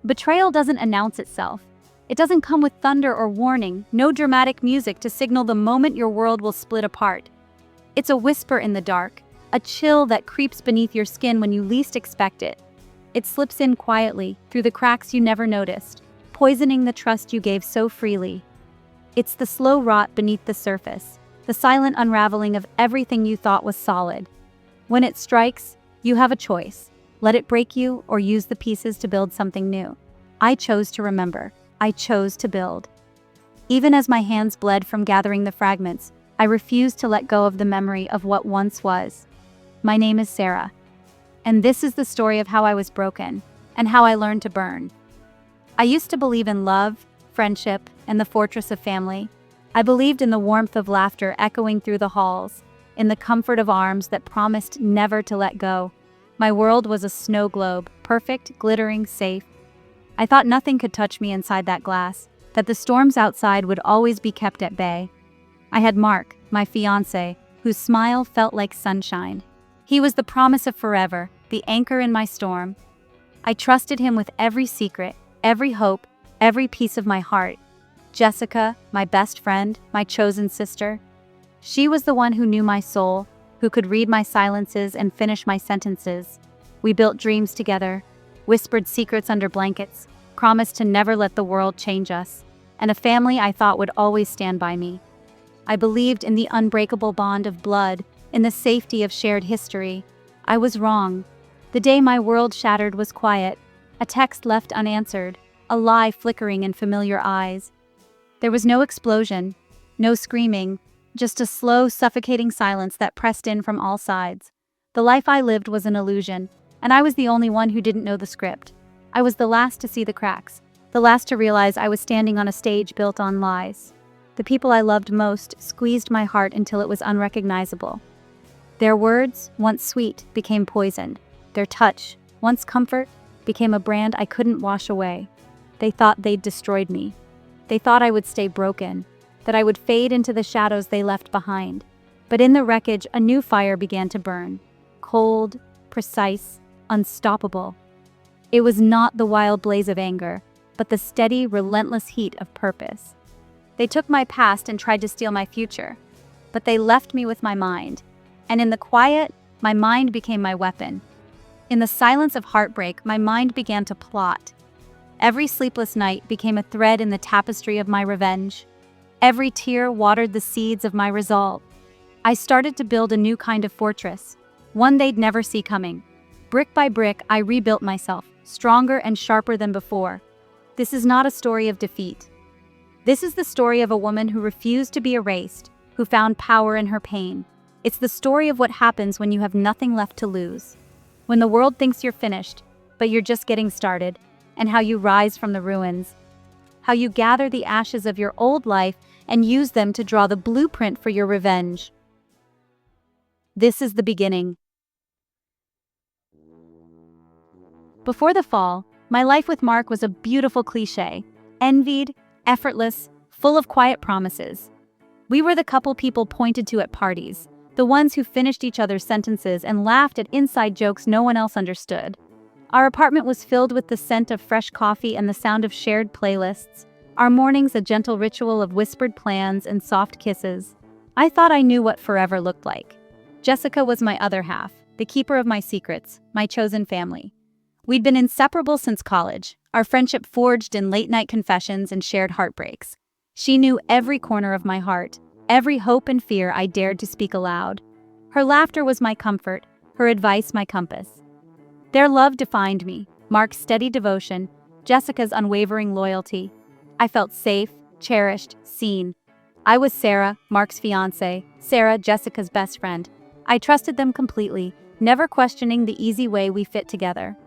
Betrayal doesn't announce itself. It doesn't come with thunder or warning, no dramatic music to signal the moment your world will split apart. It's a whisper in the dark, a chill that creeps beneath your skin when you least expect it. It slips in quietly, through the cracks you never noticed, poisoning the trust you gave so freely. It's the slow rot beneath the surface, the silent unraveling of everything you thought was solid. When it strikes, you have a choice. Let it break you or use the pieces to build something new. I chose to remember. I chose to build. Even as my hands bled from gathering the fragments, I refused to let go of the memory of what once was. My name is Sarah, and this is the story of how I was broken and how I learned to burn. I used to believe in love, friendship, and the fortress of family. I believed in the warmth of laughter echoing through the halls, in the comfort of arms that promised never to let go. My world was a snow globe, perfect, glittering, safe. I thought nothing could touch me inside that glass, that the storms outside would always be kept at bay. I had Mark, my fiancé, whose smile felt like sunshine. He was the promise of forever, the anchor in my storm. I trusted him with every secret, every hope, every piece of my heart. Jessica, my best friend, my chosen sister. She was the one who knew my soul, who could read my silences and finish my sentences. We built dreams together, whispered secrets under blankets, promised to never let the world change us, and a family I thought would always stand by me. I believed in the unbreakable bond of blood, in the safety of shared history. I was wrong. The day my world shattered was quiet, a text left unanswered, a lie flickering in familiar eyes. There was no explosion, no screaming, just a slow, suffocating silence that pressed in from all sides. The life I lived was an illusion, and I was the only one who didn't know the script. I was the last to see the cracks, the last to realize I was standing on a stage built on lies. The people I loved most squeezed my heart until it was unrecognizable. Their words, once sweet, became poison. Their touch, once comfort, became a brand I couldn't wash away. They thought they'd destroyed me. They thought I would stay broken, that I would fade into the shadows they left behind. But in the wreckage, a new fire began to burn. Cold, precise, unstoppable. It was not the wild blaze of anger, but the steady, relentless heat of purpose. They took my past and tried to steal my future, but they left me with my mind. And in the quiet, my mind became my weapon. In the silence of heartbreak, my mind began to plot. Every sleepless night became a thread in the tapestry of my revenge. Every tear watered the seeds of my resolve. I started to build a new kind of fortress, one they'd never see coming. Brick by brick, I rebuilt myself, stronger and sharper than before. This is not a story of defeat. This is the story of a woman who refused to be erased, who found power in her pain. It's the story of what happens when you have nothing left to lose. When the world thinks you're finished, but you're just getting started, and how you rise from the ruins. How you gather the ashes of your old life and use them to draw the blueprint for your revenge. This is the beginning. Before the fall, my life with Mark was a beautiful cliché, envied, effortless, full of quiet promises. We were the couple people pointed to at parties, the ones who finished each other's sentences and laughed at inside jokes no one else understood. Our apartment was filled with the scent of fresh coffee and the sound of shared playlists, our mornings a gentle ritual of whispered plans and soft kisses. I thought I knew what forever looked like. Jessica was my other half, the keeper of my secrets, my chosen family. We'd been inseparable since college, our friendship forged in late-night confessions and shared heartbreaks. She knew every corner of my heart, every hope and fear I dared to speak aloud. Her laughter was my comfort, her advice my compass. Their love defined me, Mark's steady devotion, Jessica's unwavering loyalty. I felt safe, cherished, seen. I was Sarah, Mark's fiancé, Sarah, Jessica's best friend. I trusted them completely, never questioning the easy way we fit together.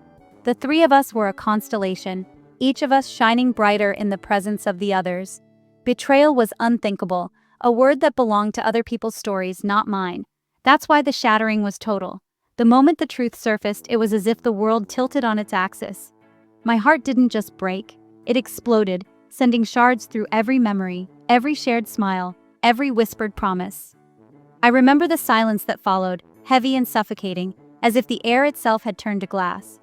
The three of us were a constellation, each of us shining brighter in the presence of the others. Betrayal was unthinkable, a word that belonged to other people's stories, not mine. That's why the shattering was total. The moment the truth surfaced, it was as if the world tilted on its axis. My heart didn't just break, it exploded, sending shards through every memory, every shared smile, every whispered promise. I remember the silence that followed, heavy and suffocating, as if the air itself had turned to glass.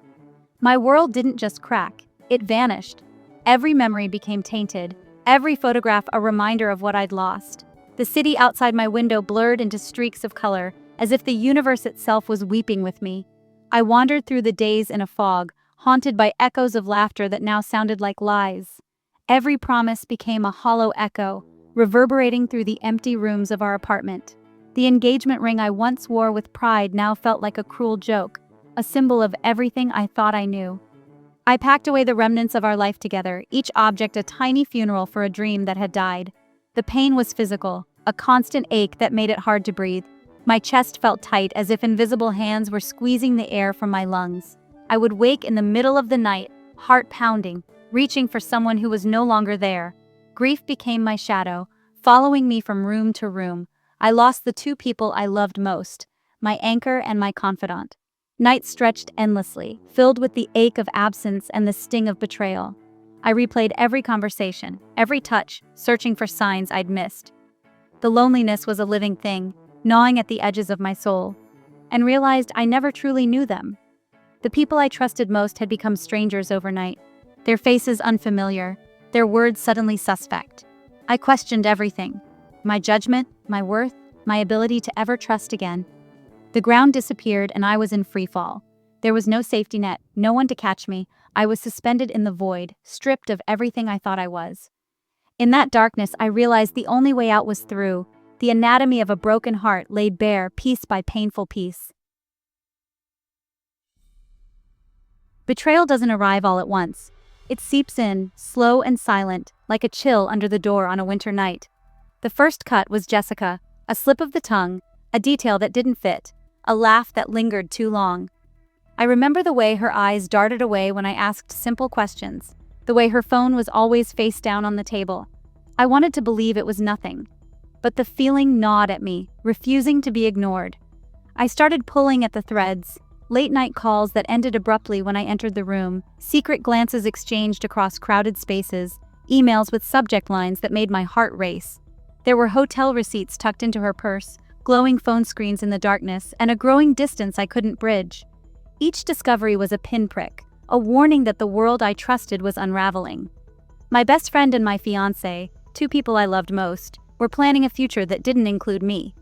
My world didn't just crack, It vanished. Every memory became tainted, every photograph a reminder of what I'd lost. The city outside my window blurred into streaks of color, as if the universe itself was weeping with me. I wandered through the days in a fog, haunted by echoes of laughter that now sounded like lies. Every promise became a hollow echo, reverberating through the empty rooms of our apartment. The engagement ring I once wore with pride now felt like a cruel joke, a symbol of everything I thought I knew. I packed away the remnants of our life together, each object a tiny funeral for a dream that had died. The pain was physical, a constant ache that made it hard to breathe. My chest felt tight as if invisible hands were squeezing the air from my lungs. I would wake in the middle of the night, heart pounding, reaching for someone who was no longer there. Grief became my shadow, following me from room to room. I lost the two people I loved most, my anchor and my confidant. Nights stretched endlessly, filled with the ache of absence and the sting of betrayal. I replayed every conversation, every touch, searching for signs I'd missed. The loneliness was a living thing, gnawing at the edges of my soul, and realized I never truly knew them. The people I trusted most had become strangers overnight, their faces unfamiliar, their words suddenly suspect. I questioned everything: my judgment, my worth, my ability to ever trust again. The ground disappeared and I was in free fall. There was no safety net, no one to catch me. I was suspended in the void, stripped of everything I thought I was. In that darkness, I realized the only way out was through. The anatomy of a broken heart laid bare piece by painful piece. Betrayal doesn't arrive all at once. It seeps in, slow and silent, like a chill under the door on a winter night. The first cut was Jessica, a slip of the tongue, a detail that didn't fit, a laugh that lingered too long. I remember the way her eyes darted away when I asked simple questions, the way her phone was always face down on the table. I wanted to believe it was nothing, but the feeling gnawed at me, refusing to be ignored. I started pulling at the threads, late-night calls that ended abruptly when I entered the room, secret glances exchanged across crowded spaces, emails with subject lines that made my heart race. There were hotel receipts tucked into her purse, glowing phone screens in the darkness, and a growing distance I couldn't bridge. Each discovery was a pinprick, a warning that the world I trusted was unraveling. My best friend and my fiancé, two people I loved most, were planning a future that didn't include me.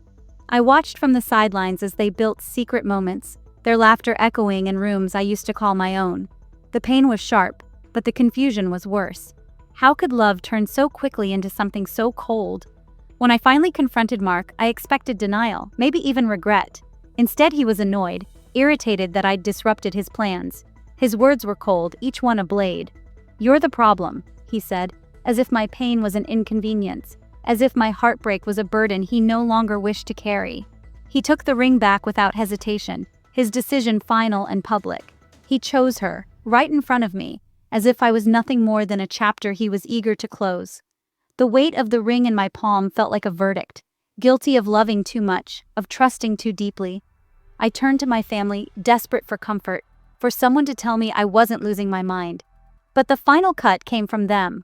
I watched from the sidelines as they built secret moments, their laughter echoing in rooms I used to call my own. The pain was sharp, but the confusion was worse. How could love turn so quickly into something so cold? When I finally confronted Mark, I expected denial, maybe even regret. Instead, he was annoyed, irritated that I'd disrupted his plans. His words were cold, each one a blade. "You're the problem," he said, as if my pain was an inconvenience, as if my heartbreak was a burden he no longer wished to carry. He took the ring back without hesitation, his decision final and public. He chose her, right in front of me, as if I was nothing more than a chapter he was eager to close. The weight of the ring in my palm felt like a verdict, guilty of loving too much, of trusting too deeply. I turned to my family, desperate for comfort, for someone to tell me I wasn't losing my mind. But the final cut came from them.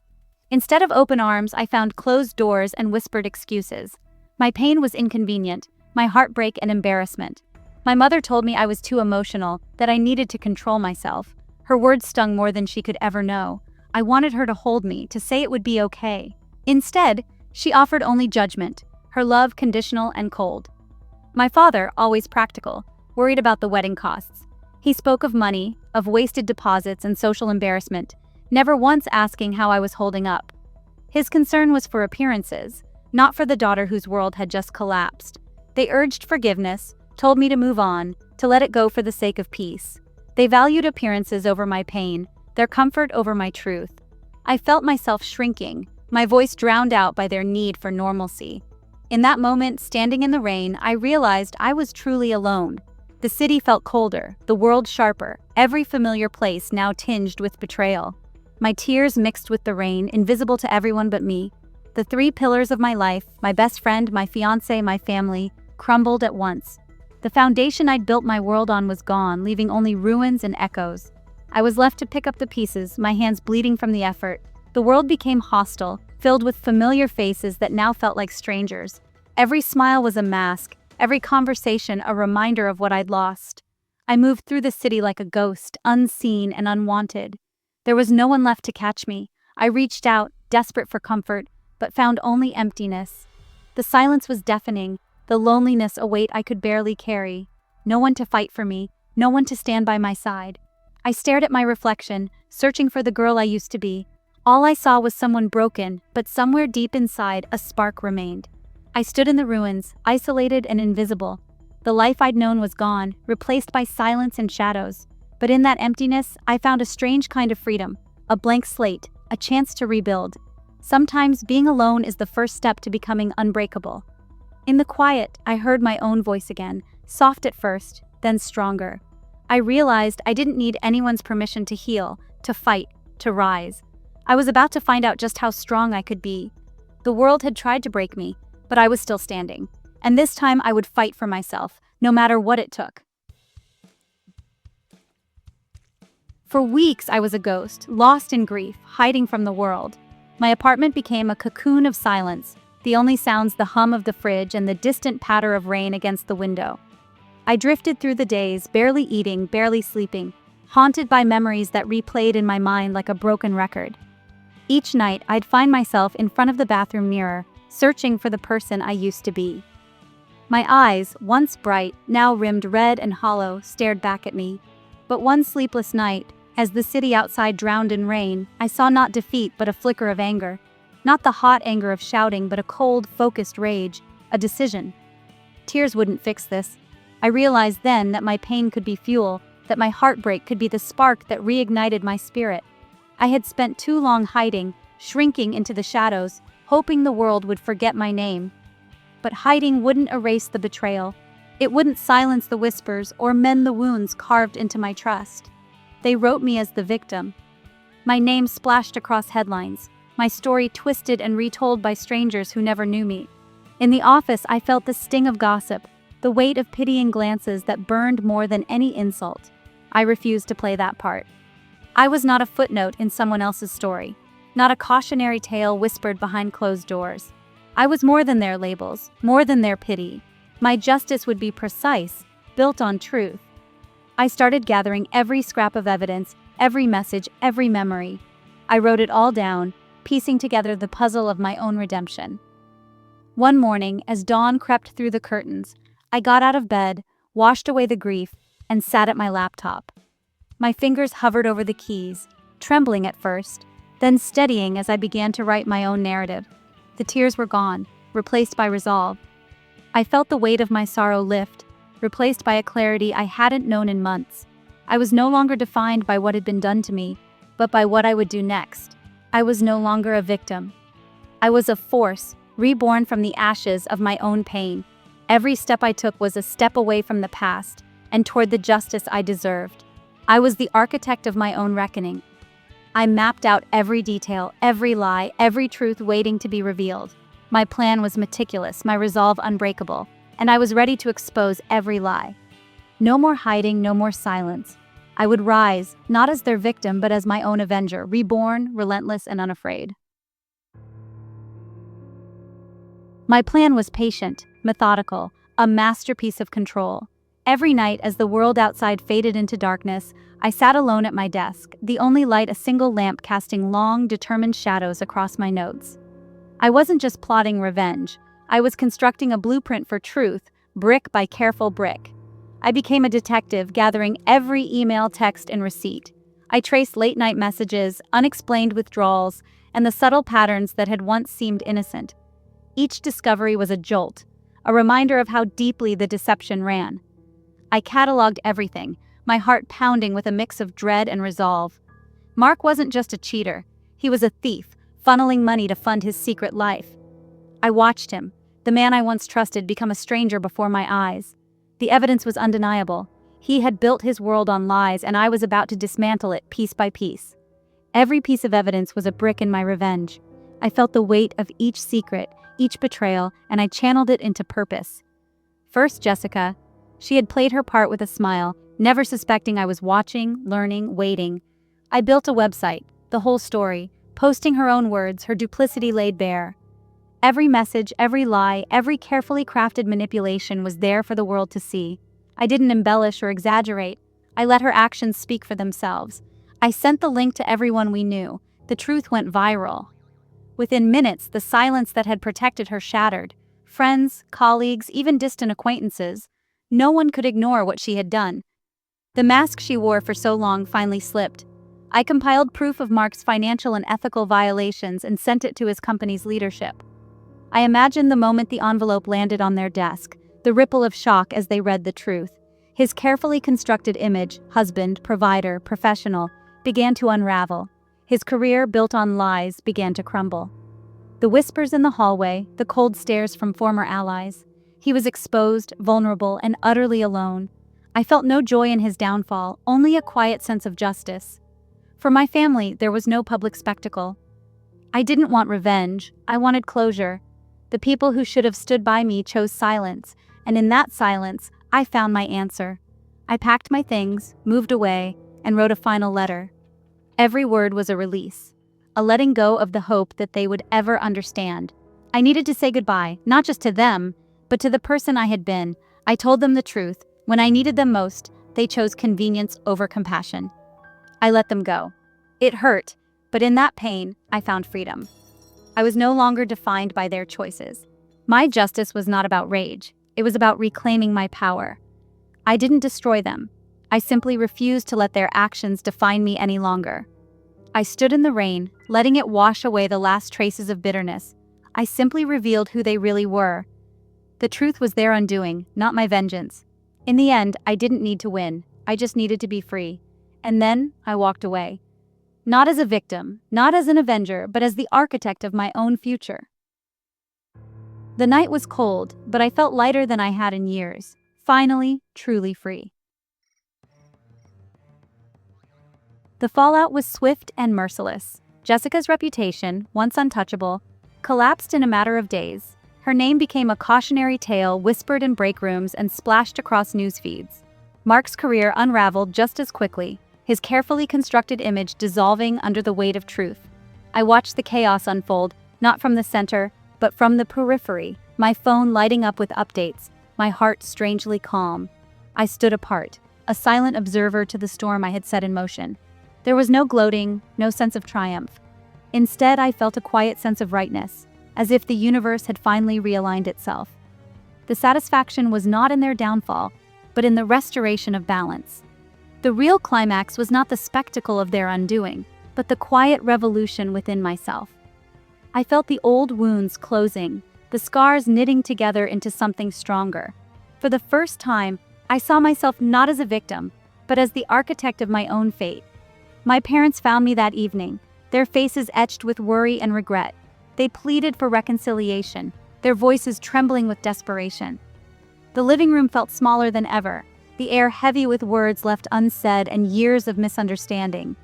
Instead of open arms, I found closed doors and whispered excuses. My pain was inconvenient, my heartbreak and embarrassment. My mother told me I was too emotional, that I needed to control myself. Her words stung more than she could ever know. I wanted her to hold me, to say it would be okay. Instead, she offered only judgment, her love conditional and cold. My father, always practical, worried about the wedding costs. He spoke of money, of wasted deposits and social embarrassment, never once asking how I was holding up. His concern was for appearances, not for the daughter whose world had just collapsed. They urged forgiveness, told me to move on, to let it go for the sake of peace. They valued appearances over my pain, their comfort over my truth. I felt myself shrinking, my voice drowned out by their need for normalcy. In that moment, standing in the rain, I realized I was truly alone. The city felt colder, the world sharper, every familiar place now tinged with betrayal. My tears mixed with the rain, invisible to everyone but me. The three pillars of my life, my best friend, my fiancé, my family, crumbled at once. The foundation I'd built my world on was gone, leaving only ruins and echoes. I was left to pick up the pieces, my hands bleeding from the effort. The world became hostile, filled with familiar faces that now felt like strangers. Every smile was a mask, every conversation a reminder of what I'd lost. I moved through the city like a ghost, unseen and unwanted. There was no one left to catch me. I reached out, desperate for comfort, but found only emptiness. The silence was deafening, the loneliness a weight I could barely carry. No one to fight for me, no one to stand by my side. I stared at my reflection, searching for the girl I used to be. All I saw was someone broken, but somewhere deep inside, a spark remained. I stood in the ruins, isolated and invisible. The life I'd known was gone, replaced by silence and shadows. But in that emptiness, I found a strange kind of freedom, a blank slate, a chance to rebuild. Sometimes being alone is the first step to becoming unbreakable. In the quiet, I heard my own voice again, soft at first, then stronger. I realized I didn't need anyone's permission to heal, to fight, to rise. I was about to find out just how strong I could be. The world had tried to break me, but I was still standing. And this time I would fight for myself, no matter what it took. For weeks I was a ghost, lost in grief, hiding from the world. My apartment became a cocoon of silence, the only sounds the hum of the fridge and the distant patter of rain against the window. I drifted through the days, barely eating, barely sleeping, haunted by memories that replayed in my mind like a broken record. Each night I'd find myself in front of the bathroom mirror, searching for the person I used to be. My eyes, once bright, now rimmed red and hollow, stared back at me. But one sleepless night, as the city outside drowned in rain, I saw not defeat but a flicker of anger. Not the hot anger of shouting, but a cold, focused rage, a decision. Tears wouldn't fix this. I realized then that my pain could be fuel, that my heartbreak could be the spark that reignited my spirit. I had spent too long hiding, shrinking into the shadows, hoping the world would forget my name. But hiding wouldn't erase the betrayal. It wouldn't silence the whispers or mend the wounds carved into my trust. They wrote me as the victim. My name splashed across headlines, my story twisted and retold by strangers who never knew me. In the office, I felt the sting of gossip, the weight of pitying glances that burned more than any insult. I refused to play that part. I was not a footnote in someone else's story, not a cautionary tale whispered behind closed doors. I was more than their labels, more than their pity. My justice would be precise, built on truth. I started gathering every scrap of evidence, every message, every memory. I wrote it all down, piecing together the puzzle of my own redemption. One morning, as dawn crept through the curtains, I got out of bed, washed away the grief, and sat at my laptop. My fingers hovered over the keys, trembling at first, then steadying as I began to write my own narrative. The tears were gone, replaced by resolve. I felt the weight of my sorrow lift, replaced by a clarity I hadn't known in months. I was no longer defined by what had been done to me, but by what I would do next. I was no longer a victim. I was a force, reborn from the ashes of my own pain. Every step I took was a step away from the past, and toward the justice I deserved. I was the architect of my own reckoning. I mapped out every detail, every lie, every truth waiting to be revealed. My plan was meticulous, my resolve unbreakable, and I was ready to expose every lie. No more hiding, no more silence. I would rise, not as their victim, but as my own avenger, reborn, relentless, and unafraid. My plan was patient, methodical, a masterpiece of control. Every night, as the world outside faded into darkness, I sat alone at my desk, the only light a single lamp casting long, determined shadows across my notes. I wasn't just plotting revenge. I was constructing a blueprint for truth, brick by careful brick. I became a detective, gathering every email, text, and receipt. I traced late-night messages, unexplained withdrawals, and the subtle patterns that had once seemed innocent. Each discovery was a jolt, a reminder of how deeply the deception ran. I cataloged everything, my heart pounding with a mix of dread and resolve. Mark wasn't just a cheater. He was a thief, funneling money to fund his secret life. I watched him, the man I once trusted, become a stranger before my eyes. The evidence was undeniable. He had built his world on lies, and I was about to dismantle it piece by piece. Every piece of evidence was a brick in my revenge. I felt the weight of each secret, each betrayal, and I channeled it into purpose. First, Jessica. She had played her part with a smile, never suspecting I was watching, learning, waiting. I built a website, the whole story, posting her own words, her duplicity laid bare. Every message, every lie, every carefully crafted manipulation was there for the world to see. I didn't embellish or exaggerate. I let her actions speak for themselves. I sent the link to everyone we knew. The truth went viral. Within minutes, the silence that had protected her shattered. Friends, colleagues, even distant acquaintances. No one could ignore what she had done. The mask she wore for so long finally slipped. I compiled proof of Mark's financial and ethical violations and sent it to his company's leadership. I imagined the moment the envelope landed on their desk, the ripple of shock as they read the truth. His carefully constructed image, husband, provider, professional, began to unravel. His career, built on lies, began to crumble. The whispers in the hallway, the cold stares from former allies. He was exposed, vulnerable, and utterly alone. I felt no joy in his downfall, only a quiet sense of justice. For my family, there was no public spectacle. I didn't want revenge, I wanted closure. The people who should have stood by me chose silence, and in that silence, I found my answer. I packed my things, moved away, and wrote a final letter. Every word was a release, a letting go of the hope that they would ever understand. I needed to say goodbye, not just to them, but to the person I had been. I told them the truth. When I needed them most, they chose convenience over compassion. I let them go. It hurt, but in that pain, I found freedom. I was no longer defined by their choices. My justice was not about rage. It was about reclaiming my power. I didn't destroy them. I simply refused to let their actions define me any longer. I stood in the rain, letting it wash away the last traces of bitterness. I simply revealed who they really were. The truth was their undoing, not my vengeance. In the end, I didn't need to win. I just needed to be free. And then I walked away. Not as a victim, not as an avenger, but as the architect of my own future. The night was cold, but I felt lighter than I had in years. Finally, truly free. The fallout was swift and merciless. Jessica's reputation, once untouchable, collapsed in a matter of days. Her name became a cautionary tale whispered in break rooms and splashed across news feeds. Mark's career unraveled just as quickly, his carefully constructed image dissolving under the weight of truth. I watched the chaos unfold, not from the center, but from the periphery, my phone lighting up with updates, my heart strangely calm. I stood apart, a silent observer to the storm I had set in motion. There was no gloating, no sense of triumph. Instead, I felt a quiet sense of rightness, as if the universe had finally realigned itself. The satisfaction was not in their downfall, but in the restoration of balance. The real climax was not the spectacle of their undoing, but the quiet revolution within myself. I felt the old wounds closing, the scars knitting together into something stronger. For the first time, I saw myself not as a victim, but as the architect of my own fate. My parents found me that evening, their faces etched with worry and regret. They pleaded for reconciliation, their voices trembling with desperation. The living room felt smaller than ever, the air heavy with words left unsaid and years of misunderstanding.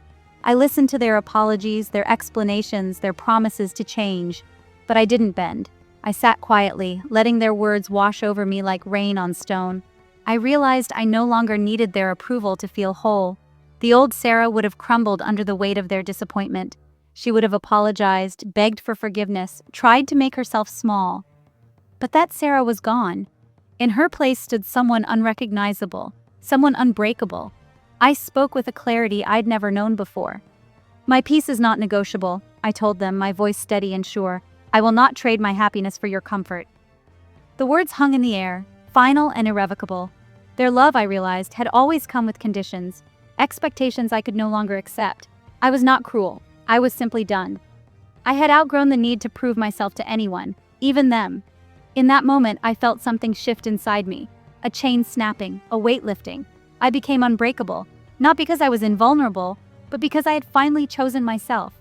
I listened to their apologies, their explanations, their promises to change, but I didn't bend. I sat quietly, letting their words wash over me like rain on stone. I realized I no longer needed their approval to feel whole. The old Sarah would have crumbled under the weight of their disappointment. She would have apologized, begged for forgiveness, tried to make herself small. But that Sarah was gone. In her place stood someone unrecognizable, someone unbreakable. I spoke with a clarity I'd never known before. My peace is not negotiable, I told them, my voice steady and sure. I will not trade my happiness for your comfort. The words hung in the air, final and irrevocable. Their love, I realized, had always come with conditions, expectations I could no longer accept. I was not cruel. I was simply done. I had outgrown the need to prove myself to anyone, even them. In that moment, I felt something shift inside me, a chain snapping, a weight lifting. I became unbreakable, not because I was invulnerable, but because I had finally chosen myself.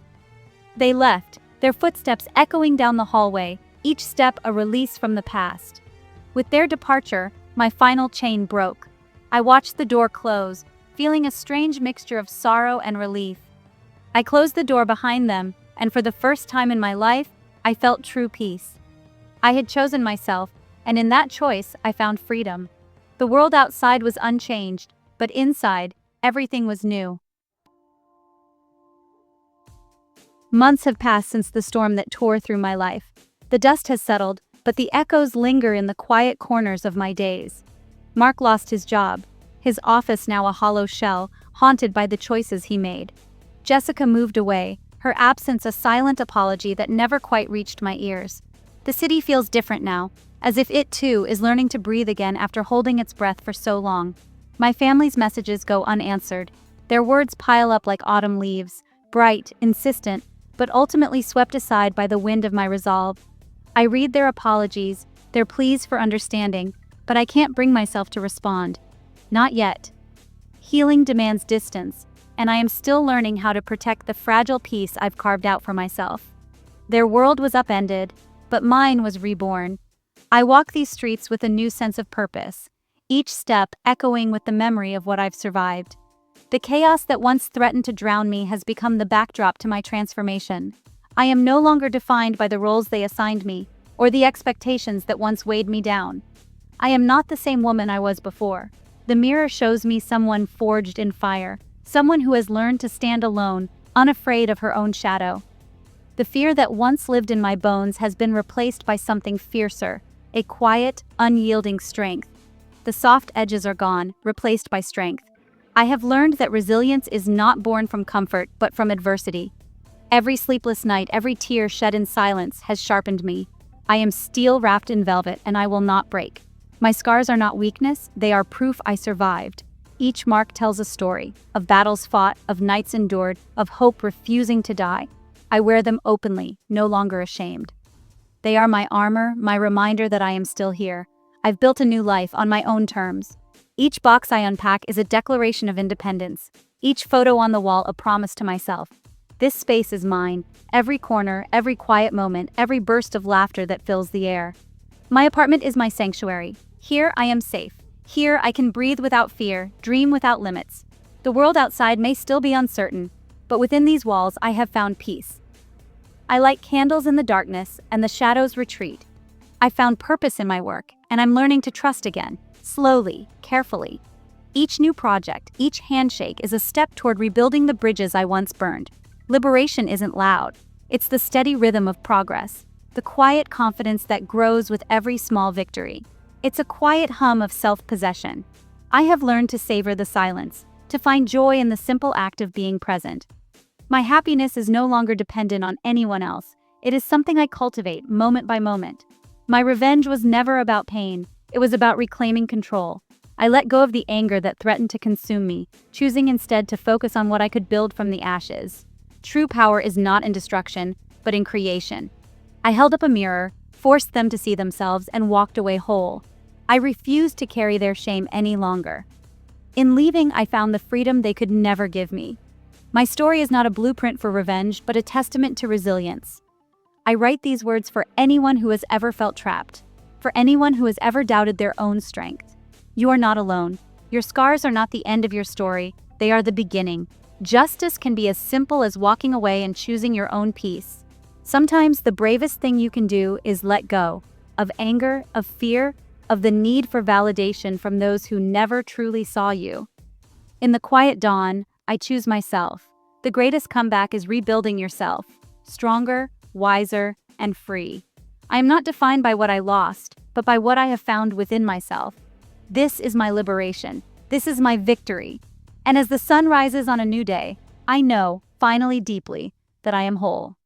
They left, their footsteps echoing down the hallway, each step a release from the past. With their departure, my final chain broke. I watched the door close, feeling a strange mixture of sorrow and relief. I closed the door behind them, and for the first time in my life, I felt true peace. I had chosen myself, and in that choice, I found freedom. The world outside was unchanged, but inside, everything was new. Months have passed since the storm that tore through my life. The dust has settled, but the echoes linger in the quiet corners of my days. Mark lost his job, his office now a hollow shell, haunted by the choices he made. Jessica moved away, her absence a silent apology that never quite reached my ears. The city feels different now, as if it too is learning to breathe again after holding its breath for so long. My family's messages go unanswered. Their words pile up like autumn leaves, bright, insistent, but ultimately swept aside by the wind of my resolve. I read their apologies, their pleas for understanding, but I can't bring myself to respond. Not yet. Healing demands distance, and I am still learning how to protect the fragile peace I've carved out for myself. Their world was upended, but mine was reborn. I walk these streets with a new sense of purpose, each step echoing with the memory of what I've survived. The chaos that once threatened to drown me has become the backdrop to my transformation. I am no longer defined by the roles they assigned me, or the expectations that once weighed me down. I am not the same woman I was before. The mirror shows me someone forged in fire, someone who has learned to stand alone, unafraid of her own shadow. The fear that once lived in my bones has been replaced by something fiercer, a quiet, unyielding strength. The soft edges are gone, replaced by strength. I have learned that resilience is not born from comfort, but from adversity. Every sleepless night, every tear shed in silence has sharpened me. I am steel wrapped in velvet, and I will not break. My scars are not weakness, they are proof I survived. Each mark tells a story, of battles fought, of nights endured, of hope refusing to die. I wear them openly, no longer ashamed. They are my armor, my reminder that I am still here. I've built a new life on my own terms. Each box I unpack is a declaration of independence. Each photo on the wall a promise to myself. This space is mine, every corner, every quiet moment, every burst of laughter that fills the air. My apartment is my sanctuary. Here I am safe. Here I can breathe without fear, dream without limits. The world outside may still be uncertain, but within these walls I have found peace. I light candles in the darkness, and the shadows retreat. I found purpose in my work, and I'm learning to trust again, slowly, carefully. Each new project, each handshake is a step toward rebuilding the bridges I once burned. Liberation isn't loud. It's the steady rhythm of progress, the quiet confidence that grows with every small victory. It's a quiet hum of self-possession. I have learned to savor the silence, to find joy in the simple act of being present. My happiness is no longer dependent on anyone else. It is something I cultivate moment by moment. My revenge was never about pain. It was about reclaiming control. I let go of the anger that threatened to consume me, choosing instead to focus on what I could build from the ashes. True power is not in destruction, but in creation. I held up a mirror, forced them to see themselves, and walked away whole. I refused to carry their shame any longer. In leaving, I found the freedom they could never give me. My story is not a blueprint for revenge, but a testament to resilience. I write these words for anyone who has ever felt trapped, for anyone who has ever doubted their own strength. You are not alone. Your scars are not the end of your story, they are the beginning. Justice can be as simple as walking away and choosing your own peace. Sometimes the bravest thing you can do is let go of anger, of fear, of the need for validation from those who never truly saw you. In the quiet dawn, I choose myself. The greatest comeback is rebuilding yourself, stronger, wiser, and free. I am not defined by what I lost, but by what I have found within myself. This is my liberation. This is my victory. And as the sun rises on a new day, I know, finally deeply, that I am whole.